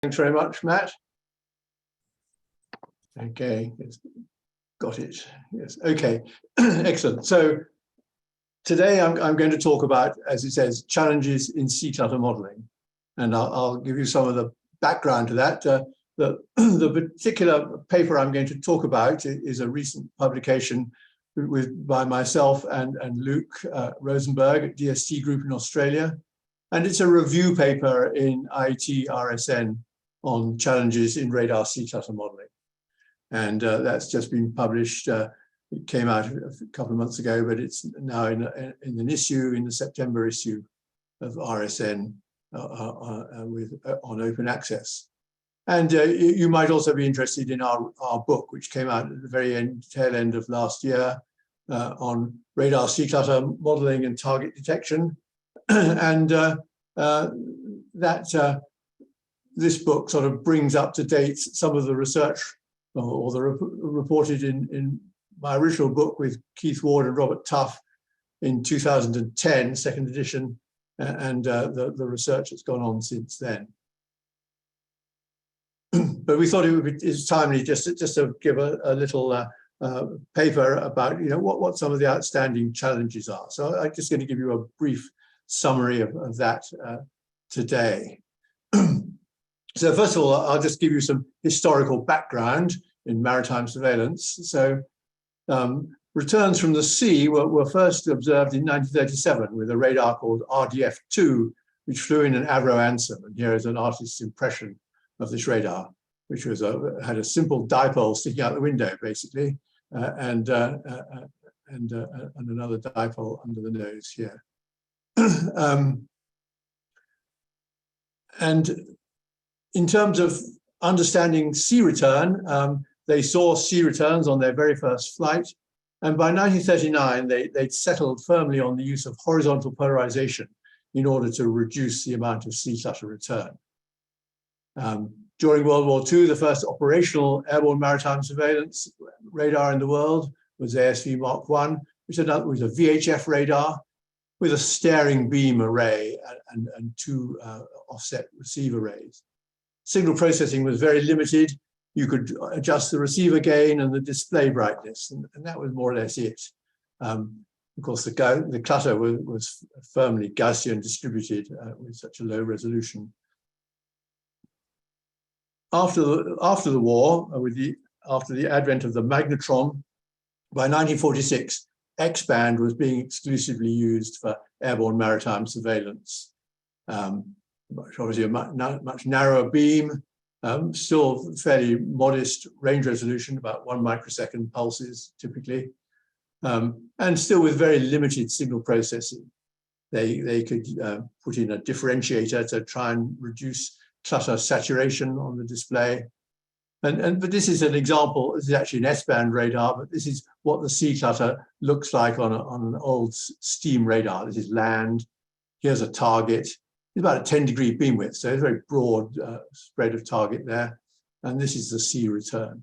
Thanks very much, Matt. Okay, got it. Yes, okay, excellent. So today I'm going to talk about, as it says, challenges in C-clutter modeling. And I'll give you some of the background to that. The particular paper I'm going to talk about is a recent publication by myself and Luke Rosenberg at DST Group in Australia. And it's a review paper in IET RSN on challenges in radar C-clutter modeling. And that's just been published. It came out a couple of months ago, but it's now in an issue, in the September issue of RSN on open access. And you might also be interested in our book, which came out at the very tail end of last year on radar C-clutter modeling and target detection. And this book sort of brings up to date some of the research or the reported in my original book with Keith Ward and Robert Tuff in 2010, second edition, and the research that's gone on since then. But we thought it's timely just to give a little paper about what some of the outstanding challenges are. So I'm just going to give you a brief summary of that today. So first of all, I'll just give you some historical background in maritime surveillance. So returns from the sea were first observed in 1937 with a radar called RDF-2, which flew in an Avro Ansem. And here is an artist's impression of this radar, which was had a simple dipole sticking out the window, basically, and another dipole under the nose here. And in terms of understanding sea return, they saw sea returns on their very first flight. And by 1939, they'd settled firmly on the use of horizontal polarization in order to reduce the amount of sea clutter return. During World War II, the first operational airborne maritime surveillance radar in the world was ASV Mark I, which was a VHF radar with a staring beam array and two offset receive arrays. Signal processing was very limited. You could adjust the receiver gain and the display brightness, and that was more or less it. Of course, the clutter was firmly Gaussian distributed with such a low resolution. After the war, after the advent of the magnetron, by 1946, X-band was being exclusively used for airborne maritime surveillance. Obviously a much narrower beam, still fairly modest range resolution, about 1 microsecond pulses typically, and still with very limited signal processing. They could put in a differentiator to try and reduce clutter saturation on the display. But this is an example. This is actually an S-band radar, but this is what the sea clutter looks like on an old steam radar. This is land. Here's a target. It's about a 10-degree beam width, so it's a very broad spread of target there. And this is the sea return.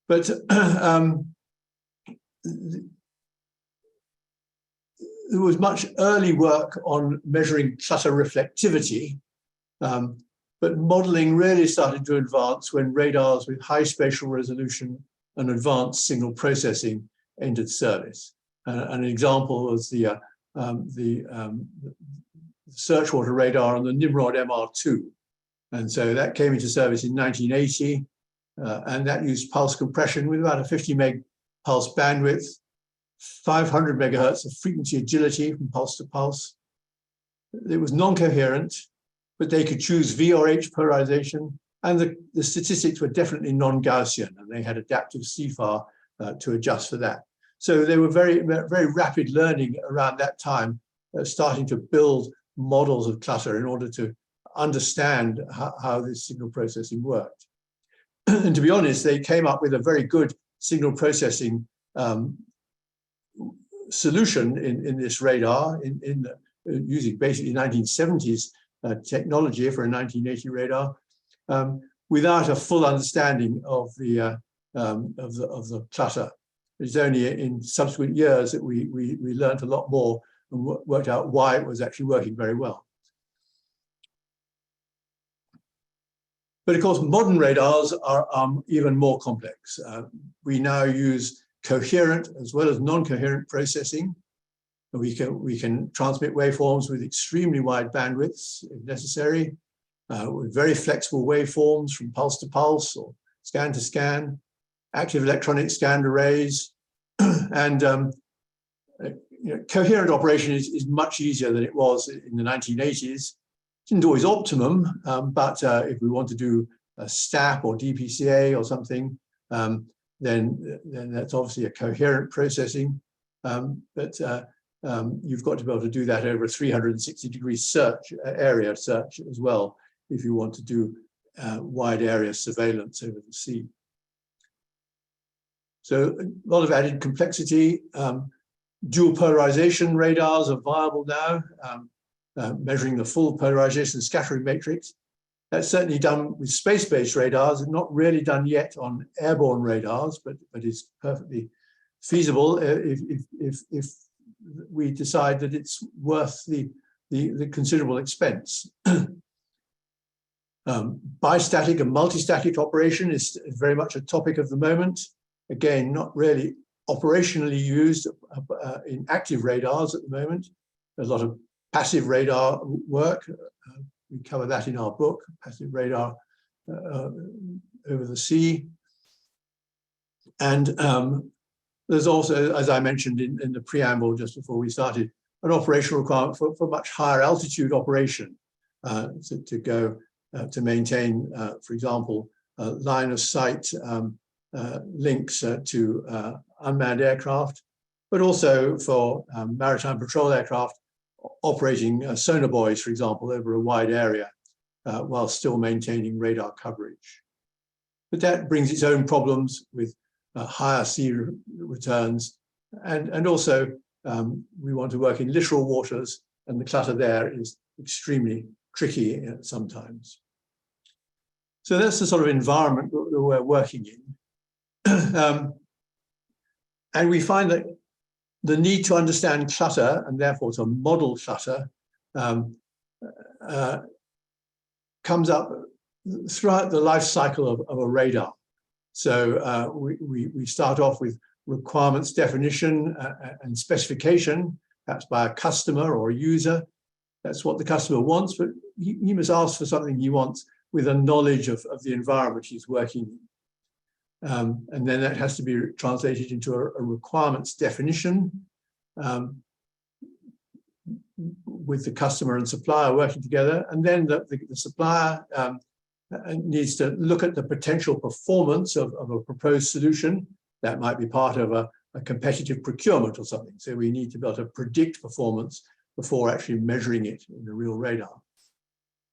But there was much early work on measuring clutter reflectivity. But modeling really started to advance when radars with high spatial resolution and advanced signal processing entered service. An example was the search water radar on the Nimrod MR2. And so that came into service in 1980, and that used pulse compression with about a 50 meg pulse bandwidth, 500 megahertz of frequency agility from pulse to pulse. It was non-coherent, but they could choose V or H polarization, and the statistics were definitely non-Gaussian, and they had adaptive CFAR to adjust for that. So they were very, very rapid learning around that time, starting to build models of clutter in order to understand how this signal processing worked. And to be honest, they came up with a very good signal processing solution in this radar, using basically 1970s technology for a 1980 radar, without a full understanding of the clutter. It's only in subsequent years that we learned a lot more and worked out why it was actually working very well. But of course, modern radars are even more complex. We now use coherent as well as non-coherent processing. We can transmit waveforms with extremely wide bandwidths if necessary, with very flexible waveforms from pulse to pulse or scan to scan, active electronic scanned arrays, and coherent operation is much easier than it was in the 1980s. It isn't always optimum, but if we want to do a STAP or DPCA or something, then that's obviously a coherent processing. But you've got to be able to do that over a 360-degree area search as well, if you want to do wide area surveillance over the sea. So a lot of added complexity. Dual polarization radars are viable now, measuring the full polarization scattering matrix. That's certainly done with space-based radars, not really done yet on airborne radars, but is perfectly feasible if we decide that it's worth the considerable expense. Bistatic and multistatic operation is very much a topic of the moment. Again, not really operationally used in active radars at the moment. There's a lot of passive radar work. We cover that in our book, passive radar over the sea. And there's also, as I mentioned in the preamble just before we started, an operational requirement for much higher altitude operation to go to maintain, for example, line of sight links to unmanned aircraft, but also for maritime patrol aircraft operating sonar buoys, for example, over a wide area while still maintaining radar coverage. But that brings its own problems with higher sea returns, and also we want to work in littoral waters, and the clutter there is extremely tricky sometimes. So that's the sort of environment that we're working in. And we find that the need to understand clutter, and therefore to model clutter, comes up throughout the life cycle of a radar. So we start off with requirements definition and specification, perhaps by a customer or a user. That's what the customer wants, but he must ask for something he wants with a knowledge of the environment he's working in. And then that has to be translated into a requirements definition with the customer and supplier working together. And then the supplier needs to look at the potential performance of a proposed solution. That might be part of a competitive procurement or something. So we need to be able to predict performance before actually measuring it in the real radar.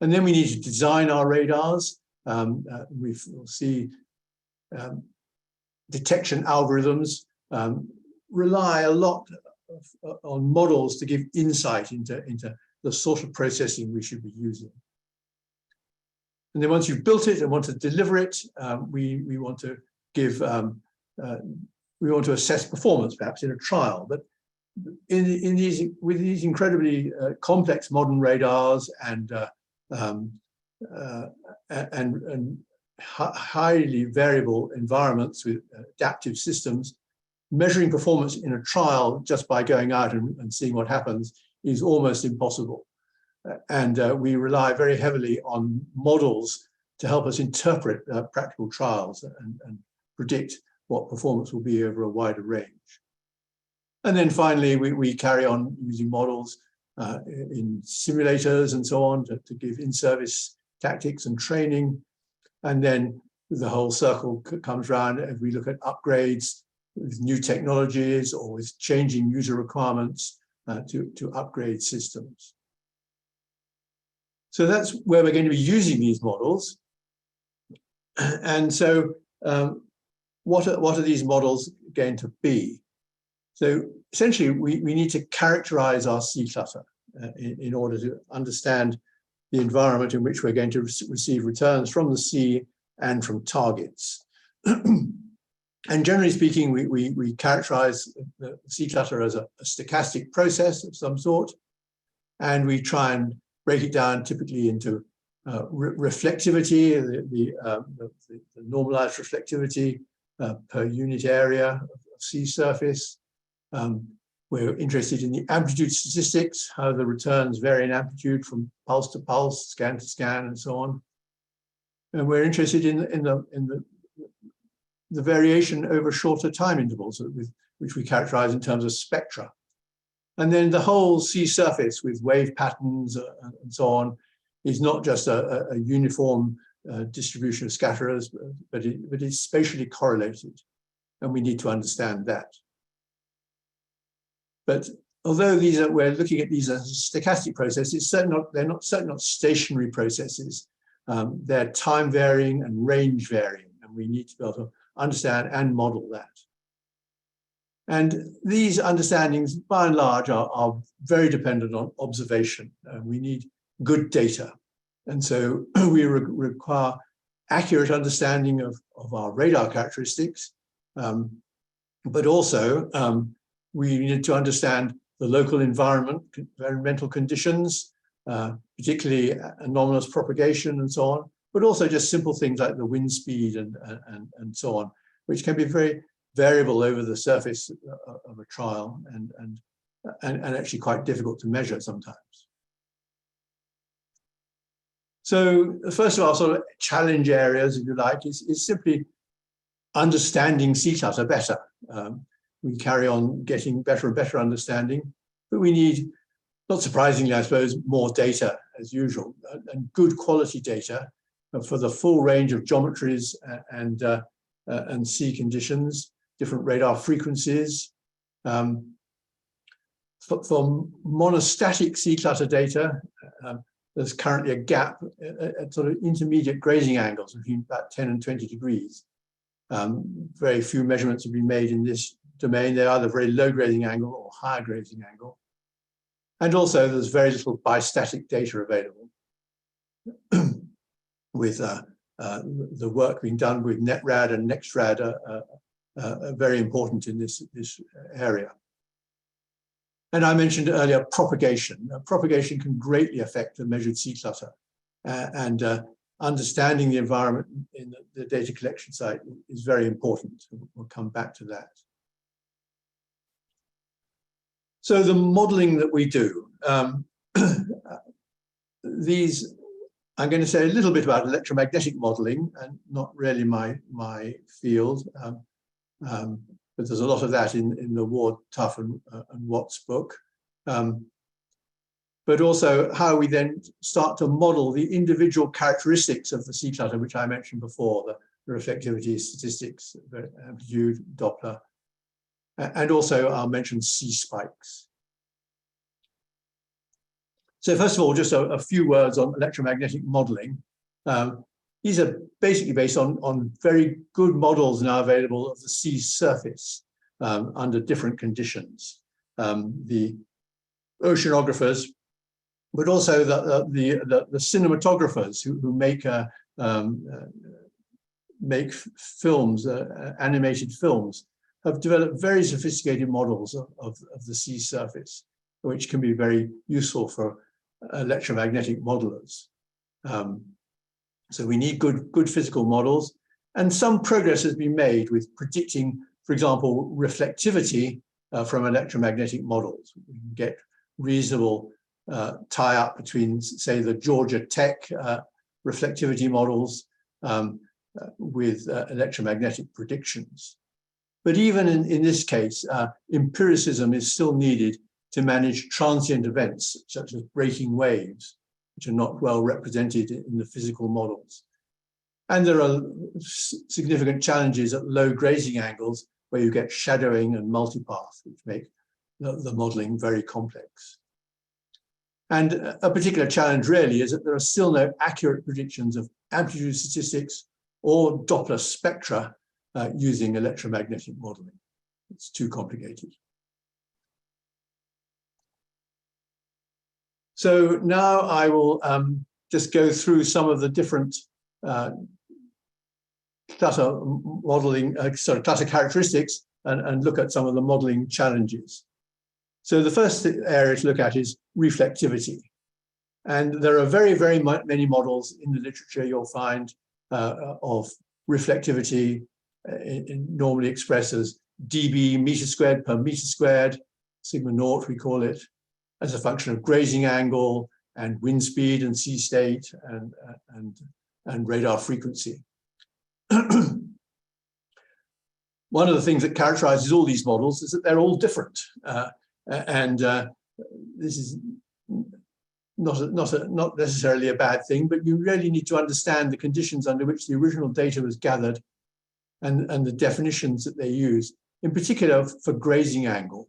And then we need to design our radars. We'll see detection algorithms rely a lot on models to give insight into the sort of processing we should be using. And then once you've built it and want to deliver it, we want to give, we want to assess performance perhaps in a trial. But with these incredibly complex modern radars and highly variable environments with adaptive systems, measuring performance in a trial just by going out and seeing what happens is almost impossible. And we rely very heavily on models to help us interpret practical trials and predict what performance will be over a wider range. And then finally, we carry on using models in simulators and so on to give in-service tactics and training. And then the whole circle comes around as we look at upgrades with new technologies or with changing user requirements to upgrade systems. So that's where we're going to be using these models. And so what are these models going to be? So essentially, we need to characterize our sea clutter in order to understand the environment in which we're going to receive returns from the sea and from targets. And generally speaking, we characterize the sea clutter as a stochastic process of some sort, and we try and break it down typically into reflectivity, the normalized reflectivity per unit area of sea surface. We're interested in the amplitude statistics, how the returns vary in amplitude from pulse to pulse, scan to scan, and so on. And we're interested in the variation over shorter time intervals, which we characterize in terms of spectra. And then the whole sea surface with wave patterns and so on is not just a uniform distribution of scatterers, but it's spatially correlated, and we need to understand that. But although we're looking at these as stochastic processes, they're certainly not stationary processes. They're time varying and range varying, and we need to be able to understand and model that. And these understandings, by and large, are very dependent on observation. We need good data. And so we require accurate understanding of our radar characteristics, but also we need to understand the local environmental conditions, particularly anomalous propagation and so on, but also just simple things like the wind speed and so on, which can be very variable over the surface of a trial and actually quite difficult to measure sometimes. So first of all, sort of challenge areas, if you like, is simply understanding sea clutter better. We carry on getting better and better understanding, but we need, not surprisingly, I suppose, more data as usual, and good quality data for the full range of geometries and sea conditions, different radar frequencies. For monostatic sea clutter data, there's currently a gap at sort of intermediate grazing angles between about 10 and 20 degrees. Very few measurements have been made in this domain. They're either very low grazing angle or higher grazing angle. And also there's very little bistatic data available with the work being done with NetRad and NextRad are very important in this area. And I mentioned earlier propagation. Propagation can greatly affect the measured sea clutter, and understanding the environment in the data collection site is very important. We'll come back to that. So the modeling that we do, I'm going to say a little bit about electromagnetic modeling, and not really my field, but there's a lot of that in the Ward, Tough and Watts book. But also how we then start to model the individual characteristics of the sea clutter, which I mentioned before, the reflectivity statistics, the amplitude, Doppler, and also I'll mention sea spikes. So first of all, just a few words on electromagnetic modeling. These are basically based on very good models now available of the sea surface under different conditions. The oceanographers, but also the cinematographers who make films, animated films, have developed very sophisticated models of the sea surface, which can be very useful for electromagnetic modelers. So we need good physical models, and some progress has been made with predicting, for example, reflectivity from electromagnetic models. We can get reasonable tie-up between, say, the Georgia Tech reflectivity models with electromagnetic predictions. But even in this case, empiricism is still needed to manage transient events, such as breaking waves, which are not well represented in the physical models. And there are significant challenges at low grazing angles where you get shadowing and multipath, which make the modeling very complex. And a particular challenge really is that there are still no accurate predictions of amplitude statistics or Doppler spectra using electromagnetic modeling. It's too complicated. So now I will just go through some of the different clutter modeling, clutter characteristics, and look at some of the modeling challenges. So the first area to look at is reflectivity. And there are very, very many models in the literature you'll find of reflectivity, normally expressed as dB meter squared per meter squared, sigma naught we call it, as a function of grazing angle and wind speed and sea state and radar frequency. One of the things that characterizes all these models is that they're all different. This is not necessarily a bad thing, but you really need to understand the conditions under which the original data was gathered and the definitions that they use, in particular for grazing angle.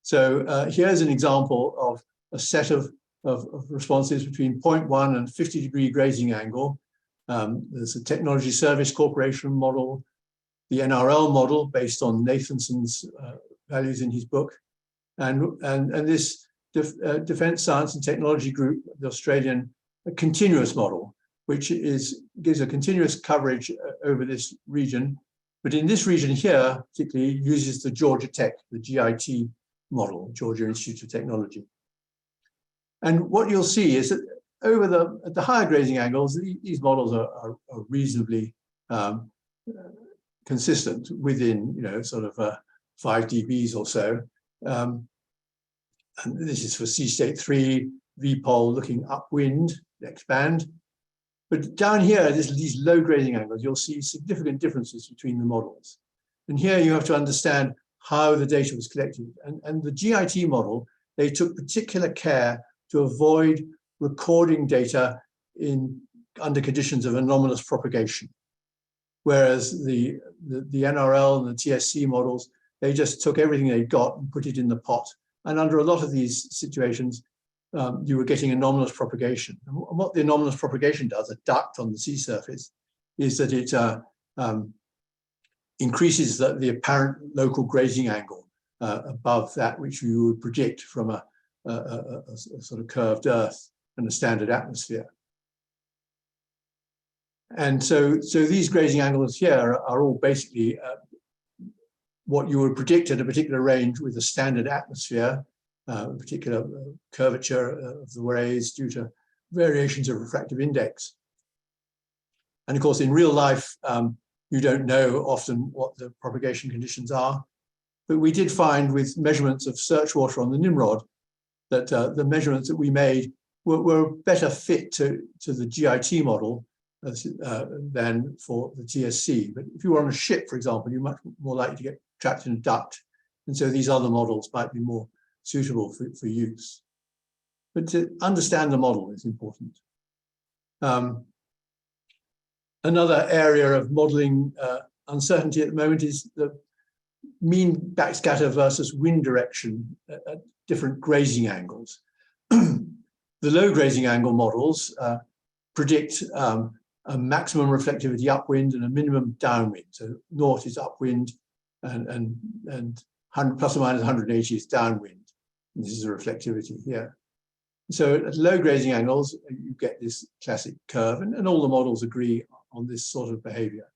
So here's an example of a set of responses between 0.1 and 50-degree grazing angle. There's a Technology Service Corporation model, the NRL model based on Nathanson's values in his book, and this Defence Science and Technology Group, the Australian continuous model, which gives a continuous coverage over this region. But in this region here, particularly, uses the Georgia Tech, the GIT model, Georgia Institute of Technology. And what you'll see is that at the higher grazing angles, these models are reasonably consistent within, sort of 5 dBs or so. And this is for sea state 3, V-pole looking upwind, expand. But down here, these low grazing angles, you'll see significant differences between the models. And here you have to understand how the data was collected. And the GIT model, they took particular care to avoid recording data under conditions of anomalous propagation. Whereas the NRL and the TSC models, they just took everything they got and put it in the pot. And under a lot of these situations, you were getting anomalous propagation. And what the anomalous propagation does, a duct on the sea surface, is that it increases the apparent local grazing angle above that which you would predict from a sort of curved Earth and a standard atmosphere. And so these grazing angles here are all basically what you would predict at a particular range with a standard atmosphere, particular curvature of the rays due to variations of refractive index. And of course, in real life, you don't know often what the propagation conditions are. But we did find with measurements of search water on the Nimrod that the measurements that we made were better fit to the GIT model than for the TSC. But if you were on a ship, for example, you're much more likely to get trapped in a duct. And so these other models might be more suitable for use. But to understand the model is important. Another area of modeling uncertainty at the moment is the mean backscatter versus wind direction at different grazing angles. The low grazing angle models predict a maximum reflectivity upwind and a minimum downwind. So naught is upwind and plus or minus 180 is downwind. And this is a reflectivity here. So at low grazing angles, you get this classic curve, and all the models agree on this sort of behavior.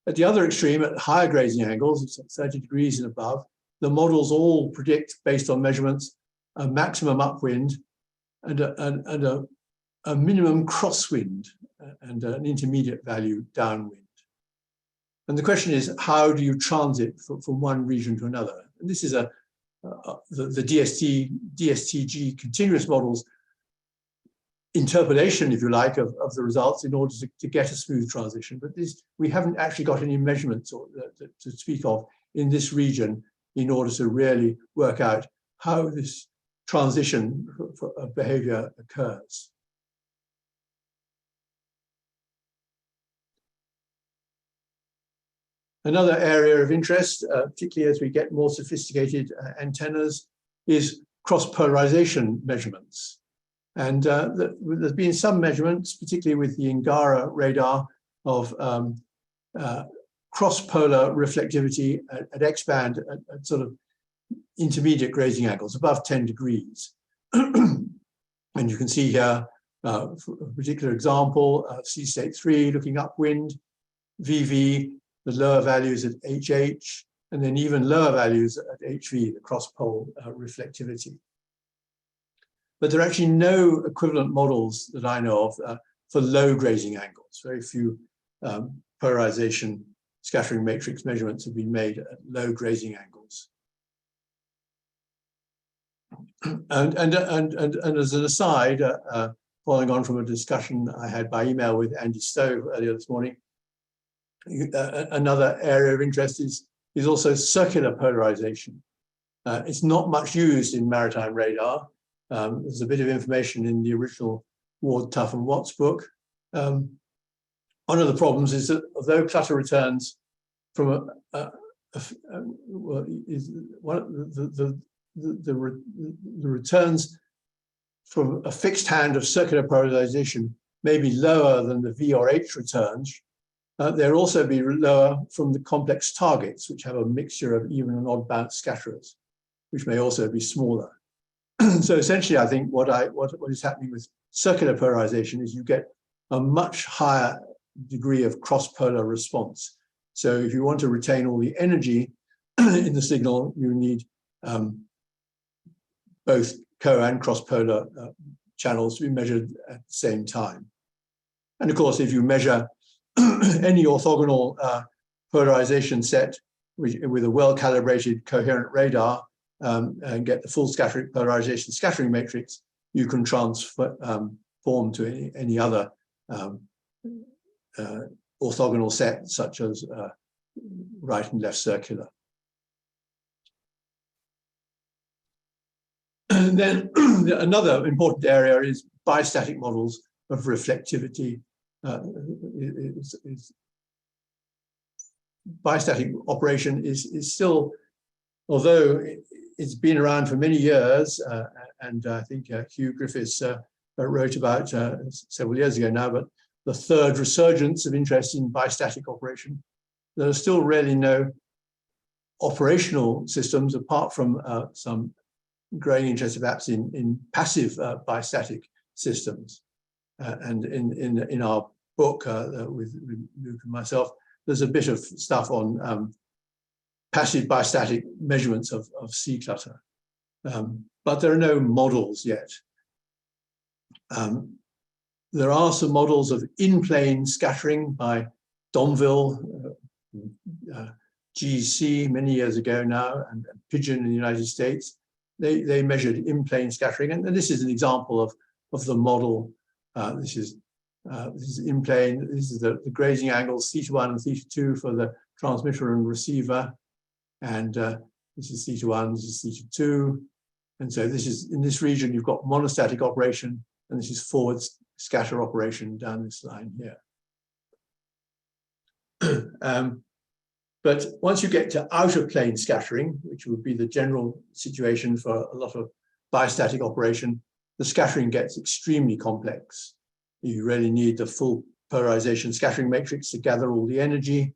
At the other extreme, at higher grazing angles, 30 degrees and above, the models all predict, based on measurements, a maximum upwind and a minimum crosswind and an intermediate value downwind. And the question is, how do you transit from one region to another? And this is the DSTG continuous models interpolation, if you like, of the results in order to get a smooth transition. But we haven't actually got any measurements to speak of in this region in order to really work out how this transition of behavior occurs. Another area of interest, particularly as we get more sophisticated antennas, is cross-polarization measurements. And there's been some measurements, particularly with the Ngara radar, of cross-polar reflectivity at X-band at sort of intermediate grazing angles, above 10 degrees. And you can see here a particular example, sea state 3 looking upwind, VV, the lower values at HH, and then even lower values at HV, the cross-pole reflectivity. but there are actually no equivalent models that I know of for low grazing angles. Very few polarization scattering matrix measurements have been made at low grazing angles. And as an aside, following on from a discussion I had by email with Andy Stowe earlier this morning, another area of interest is also circular polarization. It's not much used in maritime radar. There's a bit of information in the original Ward, Tough and Watts book. One of the problems is that although Clutter returns from the returns from a fixed hand of circular polarization may be lower than the V or H returns, they'll also be lower from the complex targets, which have a mixture of even and odd balanced scatterers, which may also be smaller. So essentially, I think what is happening with circular polarization is you get a much higher degree of cross-polar response. So if you want to retain all the energy in the signal, you need both co- and cross-polar channels to be measured at the same time. And of course, if you measure any orthogonal polarization set with a well-calibrated coherent radar and get the full scattering polarization scattering matrix, you can transform to any other orthogonal set, such as right and left circular. And then another important area is bistatic models of reflectivity. Bistatic operation is still, although it's been around for many years, and I think Hugh Griffiths wrote about several years ago now, but the third resurgence of interest in bistatic operation. There are still really no operational systems apart from some growing interest perhaps in passive bistatic systems. And in our book with Luke and myself, there's a bit of stuff on passive bistatic measurements of sea clutter. But there are no models yet. There are some models of in-plane scattering by Domville, GC many years ago now, and Pigeon in the United States. They measured in-plane scattering, and this is an example of the model. This is in-plane. This is the grazing angles θ1 and θ2 for the transmitter and receiver, and this is θ1, this is θ2, and so this is in this region you've got monostatic operation, and this is forward scatter operation down this line here. But once you get to outer plane scattering, which would be the general situation for a lot of bistatic operation, the scattering gets extremely complex. You really need the full polarization scattering matrix to gather all the energy,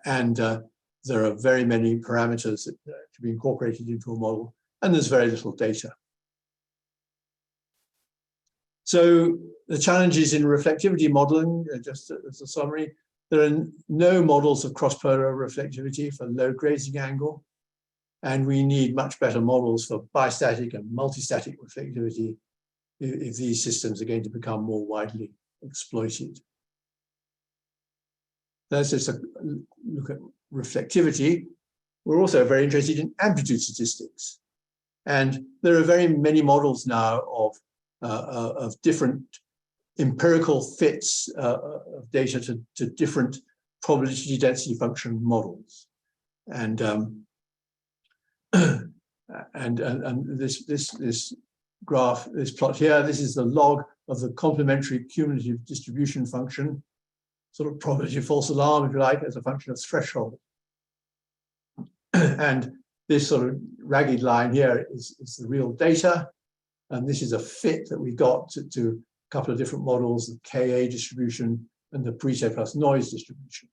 and there are very many parameters that to be incorporated into a model, and there's very little data. So the challenges in reflectivity modeling, just as a summary, there are no models of cross-polar reflectivity for low grazing angle, and we need much better models for bistatic and multistatic reflectivity if these systems are going to become more widely exploited. Let's just look at reflectivity. We're also very interested in amplitude statistics, and there are very many models now of different empirical fits of data to different probability density function models, and this graph, this plot here, this is the log of the complementary cumulative distribution function, sort of probability of false alarm, if you like, as a function of threshold. And this sort of ragged line here is the real data, and this is a fit that we got to a couple of different models, the Ka distribution and the Pareto plus noise distribution.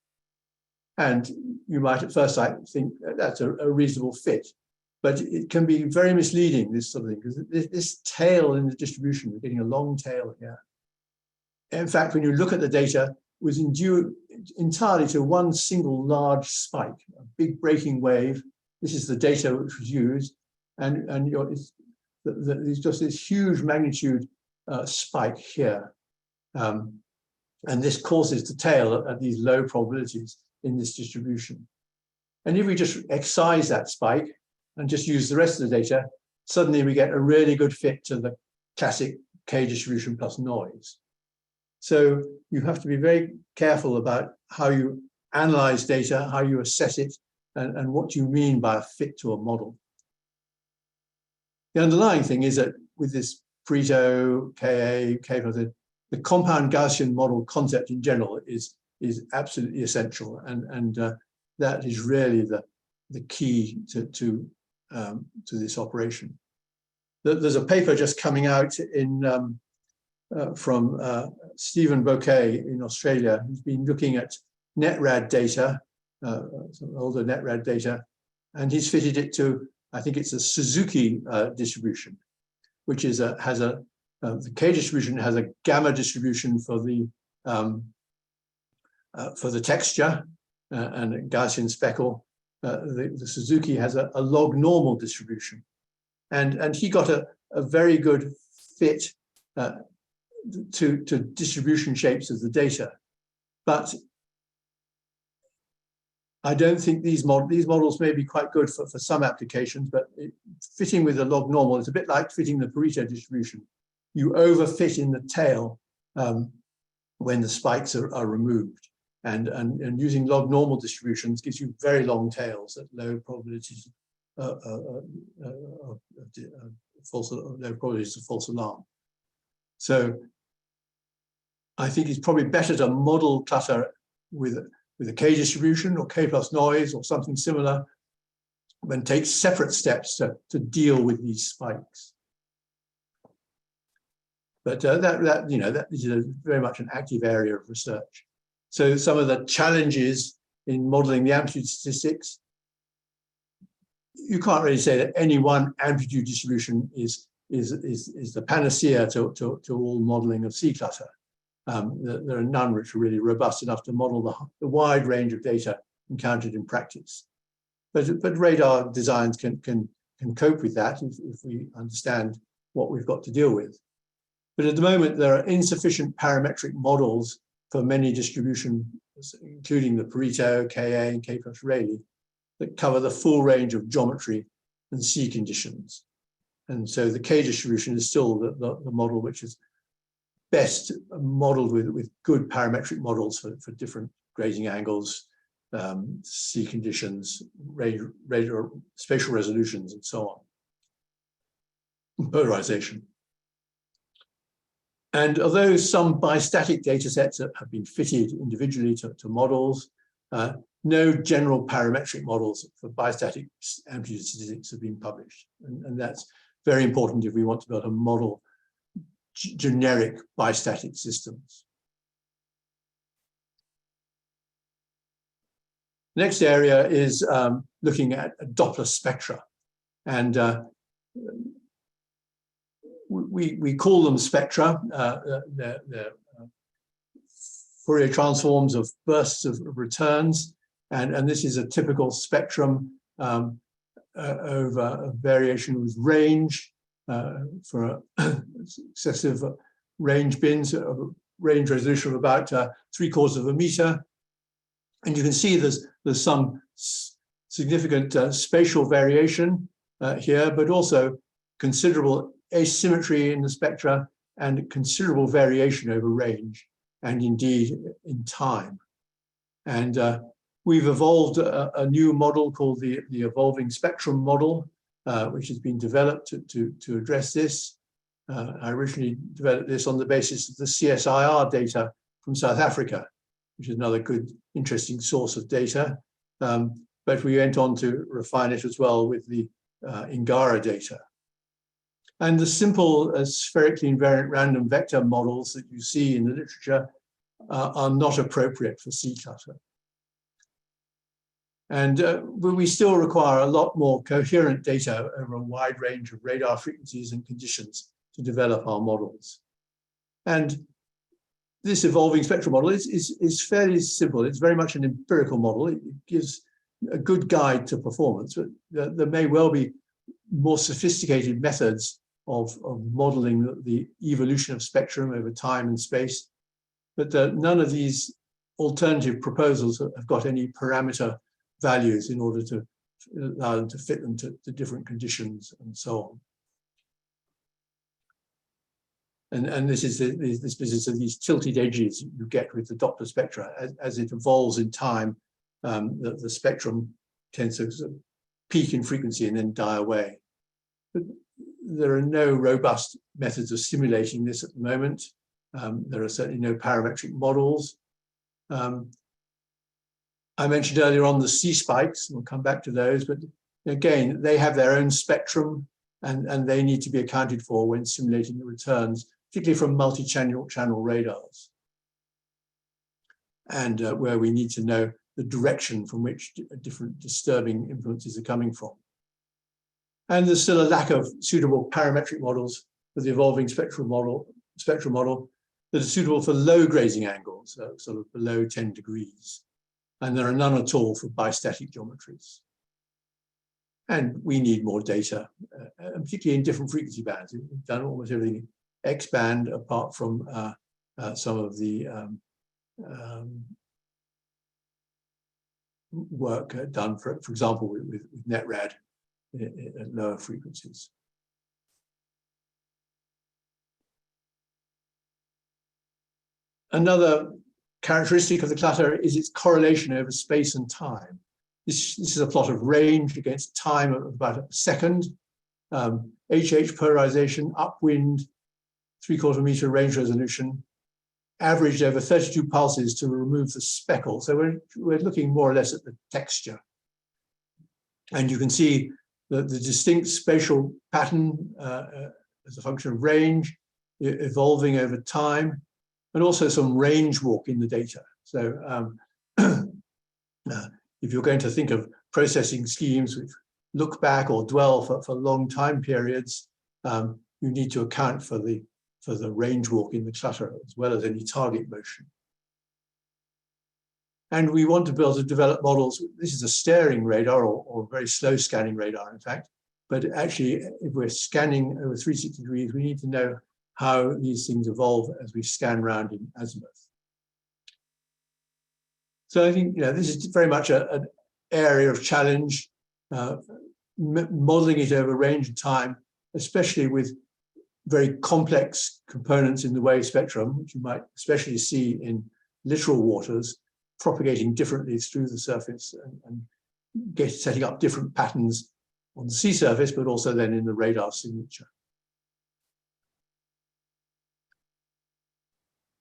And you might at first sight think that's a reasonable fit, but it can be very misleading, this sort of thing, because this tail in the distribution, we're getting a long tail here. In fact, when you look at the data, it was due entirely to one single large spike, a big breaking wave. This is the data which was used, and there's just this huge magnitude spike here. And this causes the tail at these low probabilities in this distribution. And if we just excise that spike and just use the rest of the data, suddenly we get a really good fit to the classic K distribution plus noise. So you have to be very careful about how you analyze data, how you assess it, and what you mean by a fit to a model. The underlying thing is that with this Pareto, Ka, K plus, the compound Gaussian model concept in general is absolutely essential, and that is really the key to this operation. There's a paper just coming out in from Stephen Bouquet in Australia, who's been looking at netrad data, some older netrad data, and he's fitted it to, I think it's a Suzuki distribution, which is the K distribution has a gamma distribution for the texture and a Gaussian speckle. The Suzuki has a log normal distribution, and he got a very good fit to distribution shapes of the data. But I don't think these models may be quite good for some applications, but fitting with a log normal is a bit like fitting the Pareto distribution. You overfit in the tail when the spikes are removed. And using log normal distributions gives you very long tails at low probabilities of false alarm. So I think it's probably better to model clutter with a K distribution or K plus noise or something similar, and take separate steps to deal with these spikes. But that is very much an active area of research. So some of the challenges in modeling the amplitude statistics, you can't really say that any one amplitude distribution is the panacea to all modeling of C clutter. There are none which are really robust enough to model the wide range of data encountered in practice. But radar designs can cope with that if we understand what we've got to deal with. But at the moment, there are insufficient parametric models for many distributions, including the Pareto, Ka, and K plus Rayleigh, that cover the full range of geometry and C conditions. And so the K distribution is still the model which is best modeled with good parametric models for different grazing angles, C conditions, spatial resolutions, and so on. Polarization. And although some bistatic data sets have been fitted individually to models, no general parametric models for bistatic amplitude statistics have been published. And that's very important if we want to be able to model generic bistatic systems. Next area is looking at Doppler spectra. And we call them spectra. They're Fourier transforms of bursts of returns. And this is a typical spectrum over a variation with range for successive range bins, a range resolution of about 3/4 of a meter. And you can see there's some significant spatial variation here, but also considerable asymmetry in the spectra and considerable variation over range and indeed in time. And we've evolved a new model called the evolving spectrum model, which has been developed to address this. I originally developed this on the basis of the CSIR data from South Africa, which is another good, interesting source of data. But we went on to refine it as well with the Ingara data. And the simple spherically invariant random vector models that you see in the literature are not appropriate for C clutter. And we still require a lot more coherent data over a wide range of radar frequencies and conditions to develop our models. And this evolving spectral model is fairly simple. It's very much an empirical model. It gives a good guide to performance, but there may well be more sophisticated methods of modeling the evolution of spectrum over time and space, but none of these alternative proposals have got any parameter values in order to allow them to fit them to different conditions and so on. And this is this business of these tilted edges you get with the Doppler spectra. As it evolves in time, the spectrum tends to sort of peak in frequency and then die away. But there are no robust methods of simulating this at the moment. There are certainly no parametric models. I mentioned earlier on the C spikes, and we'll come back to those, but again, they have their own spectrum and they need to be accounted for when simulating the returns, particularly from multi-channel radars, and where we need to know the direction from which different disturbing influences are coming from. And there's still a lack of suitable parametric models for the evolving spectral model that are suitable for low grazing angles, sort of below 10 degrees. And there are none at all for bistatic geometries. And we need more data, particularly in different frequency bands. We've done almost everything X-band, apart from some of the work done, for example, with NetRad at lower frequencies. Another characteristic of the clutter is its correlation over space and time. This is a plot of range against time of about a second. HH polarization, upwind, 3/4 meter range resolution, averaged over 32 pulses to remove the speckle. So we're looking more or less at the texture. And you can see the distinct spatial pattern as a function of range, evolving over time, and also some range walk in the data. So if you're going to think of processing schemes which look back or dwell for long time periods, you need to account for the range walk in the clutter as well as any target motion. And we want to be able to develop models. This is a staring radar or very slow scanning radar, in fact. But actually, if we're scanning over 360 degrees, we need to know how these things evolve as we scan around in azimuth. So I think this is very much an area of challenge, modeling it over range and time, especially with very complex components in the wave spectrum, which you might especially see in littoral waters, propagating differently through the surface and setting up different patterns on the sea surface, but also then in the radar signature.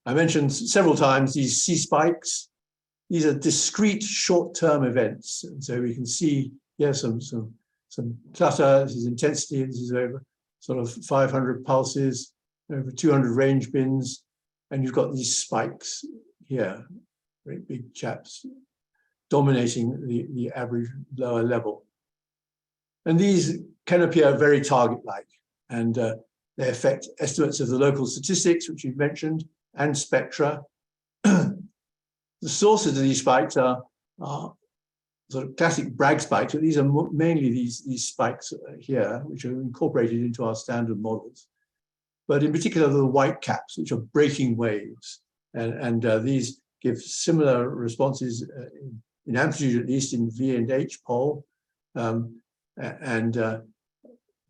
I mentioned several times these C spikes. These are discrete short-term events. And so we can see here some clutter. This is intensity. This is over sort of 500 pulses, over 200 range bins. And you've got these spikes here, very big chaps, dominating the average lower level. And these can appear very target-like. And they affect estimates of the local statistics, which you've mentioned, and spectra. The sources of these spikes are sort of classic Bragg spikes, but these are mainly these spikes here, which are incorporated into our standard models. But in particular, the white caps, which are breaking waves. And these give similar responses in amplitude, at least in V and H pole, and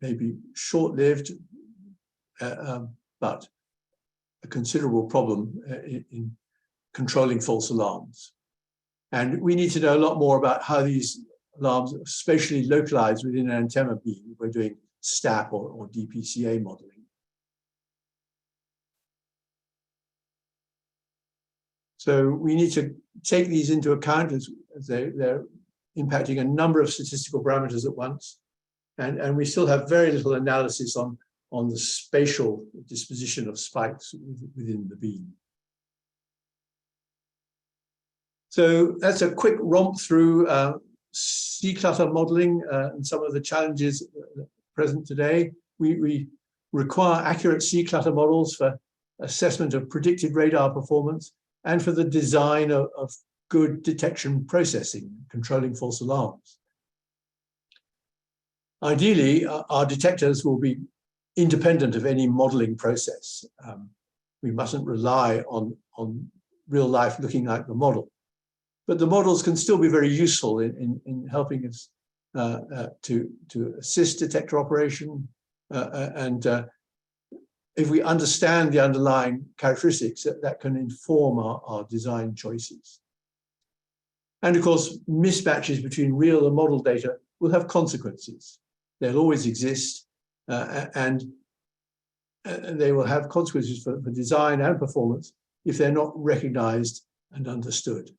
maybe short-lived, but a considerable problem in controlling false alarms. And we need to know a lot more about how these alarms are spatially localized within an antenna beam if we're doing STAP or DPCA modeling. So we need to take these into account as they're impacting a number of statistical parameters at once. And we still have very little analysis on the spatial disposition of spikes within the beam. So that's a quick romp through C clutter modeling and some of the challenges present today. We require accurate C clutter models for assessment of predicted radar performance and for the design of good detection processing, controlling false alarms. Ideally, our detectors will be independent of any modeling process. We mustn't rely on real life looking like the model. But the models can still be very useful in helping us to assist detector operation. And if we understand the underlying characteristics, that can inform our design choices. And of course, mismatches between real and model data will have consequences. They'll always exist, and they will have consequences for design and performance if they're not recognized and understood.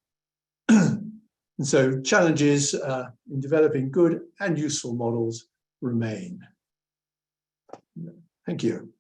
And so challenges in developing good and useful models remain. Thank you.